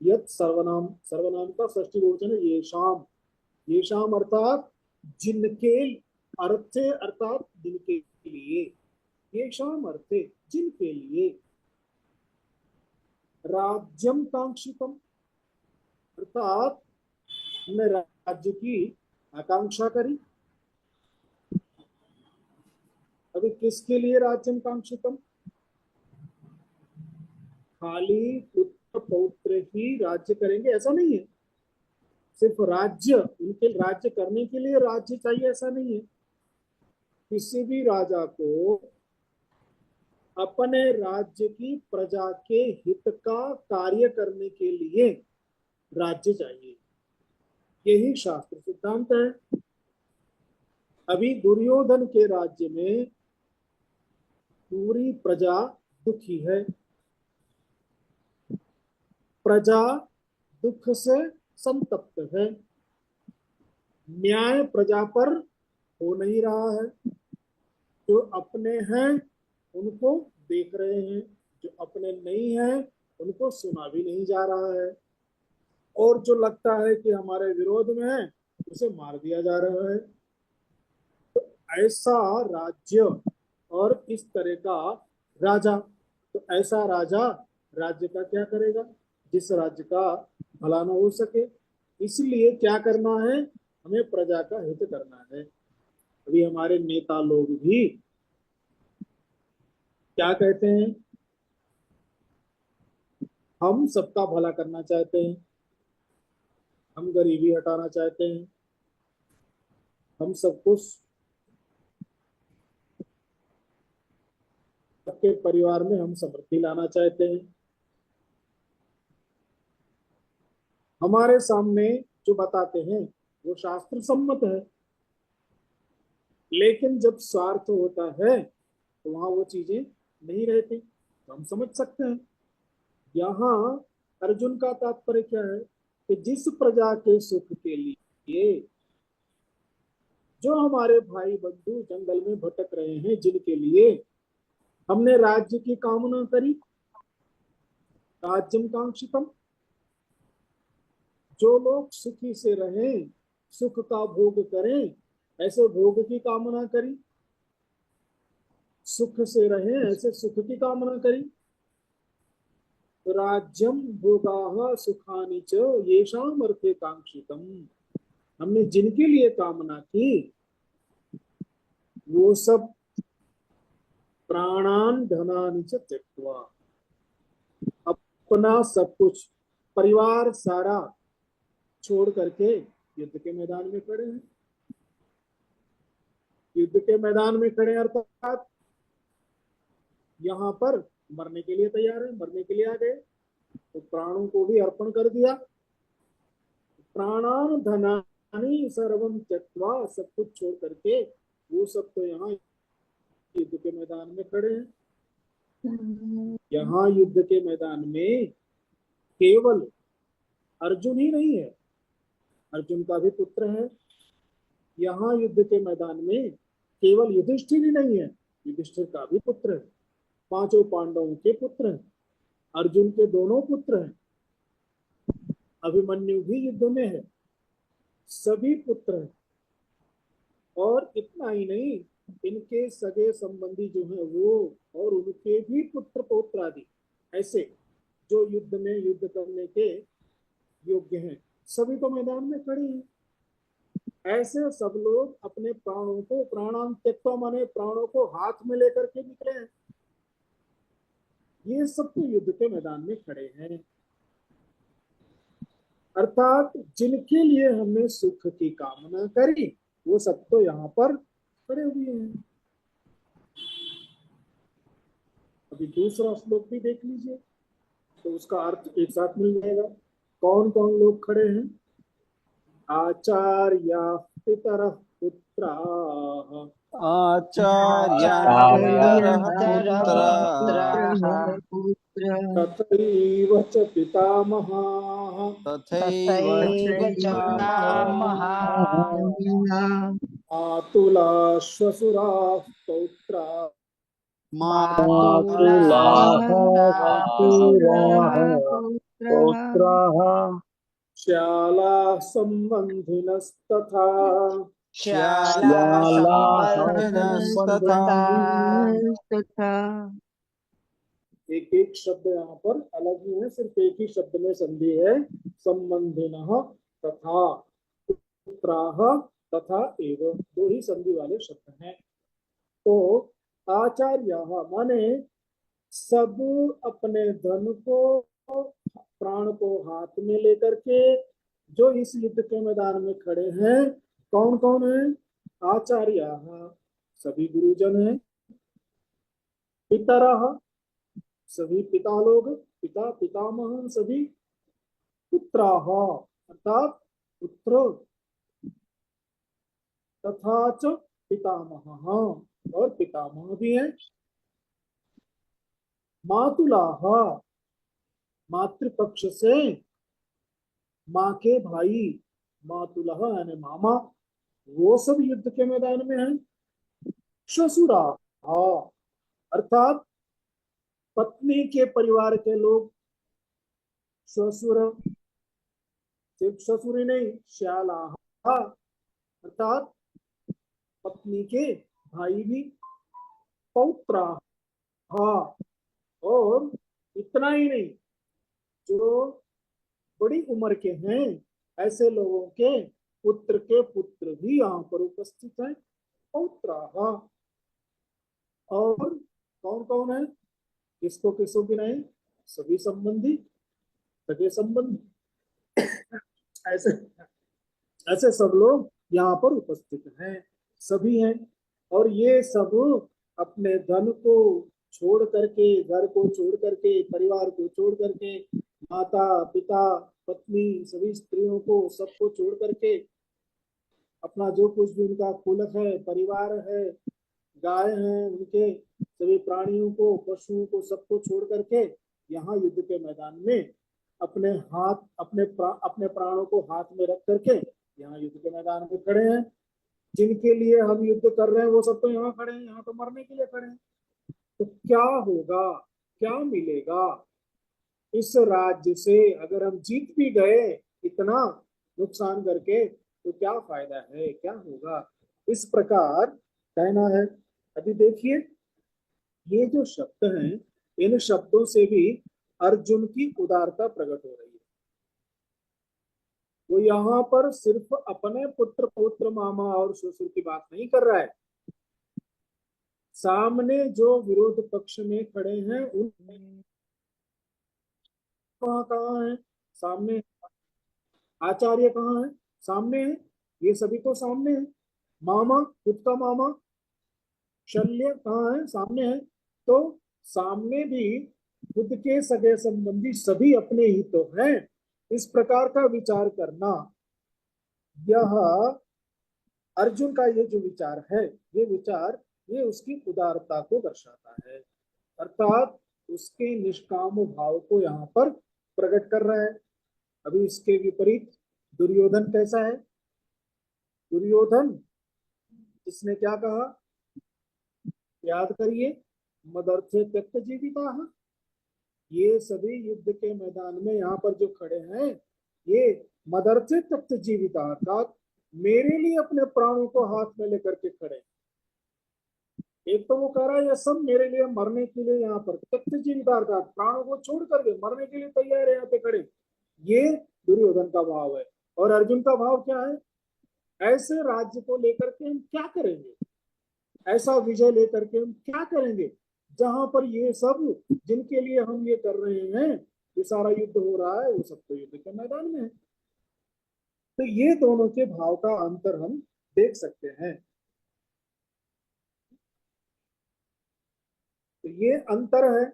Speaker 1: यत् सर्वनाम, सर्वनाम का षष्ठी बहुवचन है ये शाम। ये शाम अर्थात जिनके, अर्थे अर्थात जिनके लिए, ये शाम अर्थे जिनके लिए, राज्यम कांक्षितम अर्थात हमने राज्य की आकांक्षा करी। अभी किसके लिए राज्यम कांक्षितम? खाली पुत्र पौत्र ही राज्य करेंगे ऐसा नहीं है, सिर्फ राज्य, उनके राज्य करने के लिए राज्य चाहिए ऐसा नहीं है। किसी भी राजा को अपने राज्य की प्रजा के हित का कार्य करने के लिए राज्य चाहिए, यही शास्त्र सिद्धांत है। अभी दुर्योधन के राज्य में पूरी प्रजा दुखी है, प्रजा दुख से संतप्त है, न्याय प्रजा पर हो नहीं रहा है। जो अपने हैं उनको देख रहे हैं, जो अपने नहीं हैं उनको सुना भी नहीं जा रहा है, और जो लगता है कि हमारे विरोध में है उसे मार दिया जा रहा है। तो ऐसा राज्य और इस तरह का राजा, तो ऐसा राजा राज्य का क्या करेगा, जिस राज्य का भला न हो सके। इसलिए क्या करना है, हमें प्रजा का हित करना है। अभी हमारे नेता लोग भी क्या कहते हैं, हम सबका भला करना चाहते हैं, हम गरीबी हटाना चाहते हैं, हम सबको सबके परिवार में हम समृद्धि लाना चाहते हैं। हमारे सामने जो बताते हैं वो शास्त्र सम्मत है, लेकिन जब स्वार्थ होता है तो वहां वो चीजें नहीं रहती, तो हम समझ सकते हैं। यहाँ अर्जुन का तात्पर्य क्या है कि जिस प्रजा के सुख के लिए जो हमारे भाई बंधु जंगल में भटक रहे हैं, जिनके लिए हमने राज्य की कामना करी, राज्यम कांक्षितम, जो लोग सुखी से रहें, सुख का भोग करें, ऐसे भोग की कामना करी, सुख से रहें ऐसे सुख की कामना करी। राज्यम भोगाः सुखानि च येषाम् अर्थे कांक्षितम, हमने जिनके लिए कामना की वो सब प्राणान धनानि च त्यक्त्वा, अपना सब कुछ, परिवार सारा छोड़ करके युद्ध के मैदान में खड़े हैं। युद्ध के मैदान में खड़े अर्थात यहाँ पर मरने के लिए तैयार है, मरने के लिए आ गए, तो प्राणों को भी अर्पण कर दिया। प्राणान धनानि सर्वम त्यक्त्वा, सब कुछ छोड़ करके वो सब तो यहाँ युद्ध के मैदान में खड़े हैं। यहाँ युद्ध के मैदान में केवल अर्जुन ही नहीं है, अर्जुन का भी पुत्र है। यहाँ युद्ध के मैदान में केवल युधिष्ठिर ही नहीं है, युधिष्ठिर का भी पुत्र है, पांचों पांडवों के पुत्र हैं, अर्जुन के दोनों पुत्र हैं, अभिमन्यु भी युद्ध में है, सभी पुत्र हैं। और इतना ही नहीं, इनके सगे संबंधी जो है वो और उनके भी पुत्र पौत्र आदि, ऐसे जो युद्ध में युद्ध करने के योग्य हैं, सभी तो मैदान में खड़े हैं। ऐसे सब लोग अपने प्राणों को, प्राणान त्यक्त्वा माने प्राणों को हाथ में लेकर के निकले हैं। ये सब तो युद्ध के मैदान में खड़े हैं, अर्थात जिनके लिए हमने सुख की कामना करी वो सब तो यहाँ पर खड़े हुए हैं। अभी दूसरा श्लोक भी देख लीजिए तो उसका अर्थ एक साथ मिल जाएगा। कौन कौन लोग खड़े हैं? आचार्य पितरः पुत्राः
Speaker 3: आचार्यान्तरः पुत्राः
Speaker 1: तथैव च पितामहाः
Speaker 3: तथैव च पितामहाः
Speaker 1: मातुला श्वशुराः पौत्राः
Speaker 3: मातुलाः
Speaker 2: पुत्राः
Speaker 1: श्यालाः सम्बन्धिनस्तथा
Speaker 3: श्यालासंबन्धिनस्तथा
Speaker 1: एक एक शब्द यहाँ पर अलग ही है, सिर्फ एक ही शब्द में संधि है, संबंधिनः तथा पुत्राः तथा एव, दो ही संधि वाले शब्द हैं। तो आचार्याः माने सब अपने धन को, प्राण को हाथ में लेकर के जो इस युद्ध के मैदान में खड़े हैं, कौन कौन है? आचार्याः सभी गुरुजन हैं, पितरः सभी पिता लोग, पिता पितामह सभी, पुत्राः अर्थात पुत्र, तथा च पितामहः और पितामह भी हैं, मातुलाः मातृपक्ष से माँ के भाई, मातुलः यानी मामा, वो सब युद्ध के मैदान में हैं। श्वशुराः अर्थात पत्नी के परिवार के लोग, श्वशुर सिर्फ ससुर ही नहीं, श्यालाः अर्थात पत्नी के भाई भी, पौत्राः और इतना ही नहीं, जो बड़ी उम्र के हैं ऐसे लोगों के पुत्र भी यहाँ पर उपस्थित हैं, पौत्राः। और कौन कौन है? किसको किसको की नहीं? सभी संबंधी, सगे संबंधी, ऐसे ऐसे सब लोग यहाँ पर उपस्थित हैं, सभी हैं। और ये सब अपने धन को छोड़ करके, घर को छोड़ करके, परिवार को छोड़ करके, माता पिता पत्नी सभी स्त्रियों को, सबको छोड़ करके, अपना जो कुछ भी उनका कुलक है, परिवार है, गाय हैं, उनके सभी प्राणियों को, पशुओं को, सबको छोड़ करके यहाँ युद्ध के मैदान में अपने हाथ, अपने प्राणों को हाथ में रख करके यहाँ युद्ध के मैदान में खड़े हैं। जिनके लिए हम युद्ध कर रहे हैं वो सब तो यहाँ खड़े हैं, यहाँ तो मरने के लिए खड़े हैं। तो क्या होगा, क्या मिलेगा इस राज्य से? अगर हम जीत भी गए इतना नुकसान करके, तो क्या फायदा है, क्या होगा? इस प्रकार कहना है। अभी देखिए, ये जो शब्द हैं, इन शब्दों से भी अर्जुन की उदारता प्रकट हो रही है। वो यहाँ पर सिर्फ अपने पुत्र पौत्र मामा और ससुर की बात नहीं कर रहा है, सामने जो विरोध पक्ष में खड़े हैं उन कहाँ कहाँ है? सामने। आचार्य कहाँ है? सामने है। ये सभी तो सामने है। मामा, खुद का मामा शल्य कहाँ है? सामने है। तो सामने भी खुद के सगे संबंधी सभी अपने ही तो हैं। इस प्रकार का विचार करना, यह अर्जुन का ये जो विचार है, ये विचार, ये उसकी उदारता को दर्शाता है, अर्थात उसके निष्काम भाव को यहाँ पर प्रकट कर रहा है। अभी इसके विपरीत दुर्योधन कैसा है? दुर्योधन, इसने क्या कहा? याद करिए, मदर्थे त्यक्त जीविता। ये सभी युद्ध के मैदान में यहाँ पर जो खड़े हैं, ये मदर्थे त्यक्त जीविता, अर्थात मेरे लिए अपने प्राणों को हाथ में लेकर के खड़े। एक तो वो कह रहा है ये सब मेरे लिए मरने के लिए यहाँ पर त्यक्त जीविता, अर्थात प्राणों को छोड़ करके मरने के लिए तैयार है यहाँ पे खड़े। ये दुर्योधन का भाव है। और अर्जुन का भाव क्या है? ऐसे राज्य को लेकर के हम क्या करेंगे, ऐसा विजय लेकर के हम क्या करेंगे जहां पर ये सब जिनके लिए हम ये कर रहे हैं, ये सारा युद्ध हो रहा है, वो सब तो युद्ध के मैदान में है। तो ये दोनों के भाव का अंतर हम देख सकते हैं। तो ये अंतर है।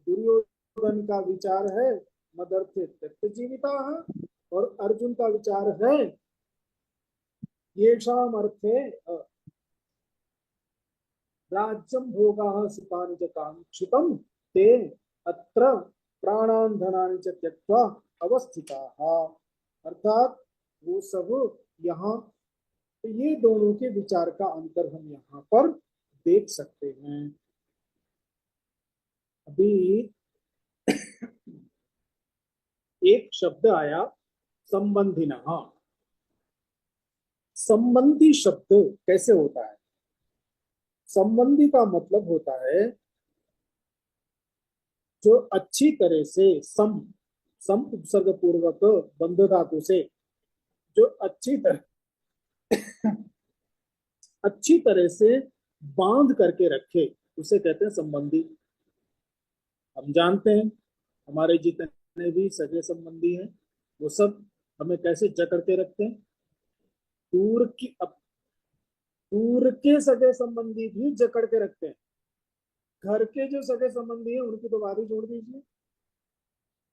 Speaker 1: दुर्योधन का विचार है मदर्थे त्यक्त जीविता, और अर्जुन का विचार है येषाम अर्थे राज्यम भोगाः सुखानि च कांक्षितम् ते अत्र प्राणान् धनानि च त्यक्त्वा अवस्थिताः। अर्थात वो सब यहाँ, तो ये दोनों के विचार का अंतर हम यहाँ पर देख सकते हैं। अभी एक शब्द आया संबंधिनः। संबंधी शब्द कैसे होता है? संबंधी का मतलब होता है जो अच्छी तरह से सम उपसर्ग पूर्वक बंध धातु से जो अच्छी तरह से बांध करके रखे, उसे कहते हैं संबंधी। हम जानते हैं हमारे जितने भी सगे संबंधी हैं, वो सब हमें कैसे जकड़ के रखते हैं। दूर के सगे संबंधी भी जकड़ के रखते हैं। घर के जो सगे संबंधी हैं उनकी तो बात ही छोड़ दीजिए,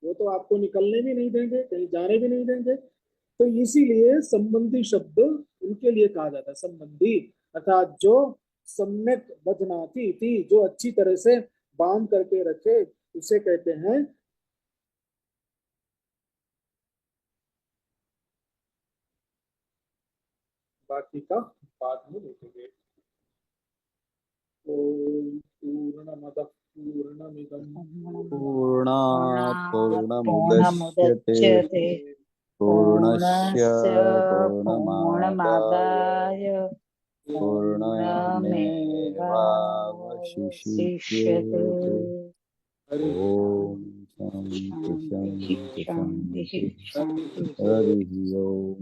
Speaker 1: वो तो आपको निकलने भी नहीं देंगे, कहीं जाने भी नहीं देंगे। तो इसीलिए संबंधी शब्द उनके लिए कहा जाता है संबंधी, अर्थात जो सम्यक बधनाती थी, जो अच्छी तरह से बांध करके रखे, उसे कहते हैं। बाकी का बाद में देखेंगे। ओम पूर्णमदः पूर्णमिदं
Speaker 3: पूर्णात्
Speaker 2: पूर्णमुदच्यते
Speaker 3: पूर्णमुदच्यते
Speaker 2: पूर्णस्य
Speaker 3: पूर्णमादाय
Speaker 2: पूर्णमेवावशिष्यते।
Speaker 1: हरि
Speaker 2: ओम शांति शांति शांति। हरि ओम।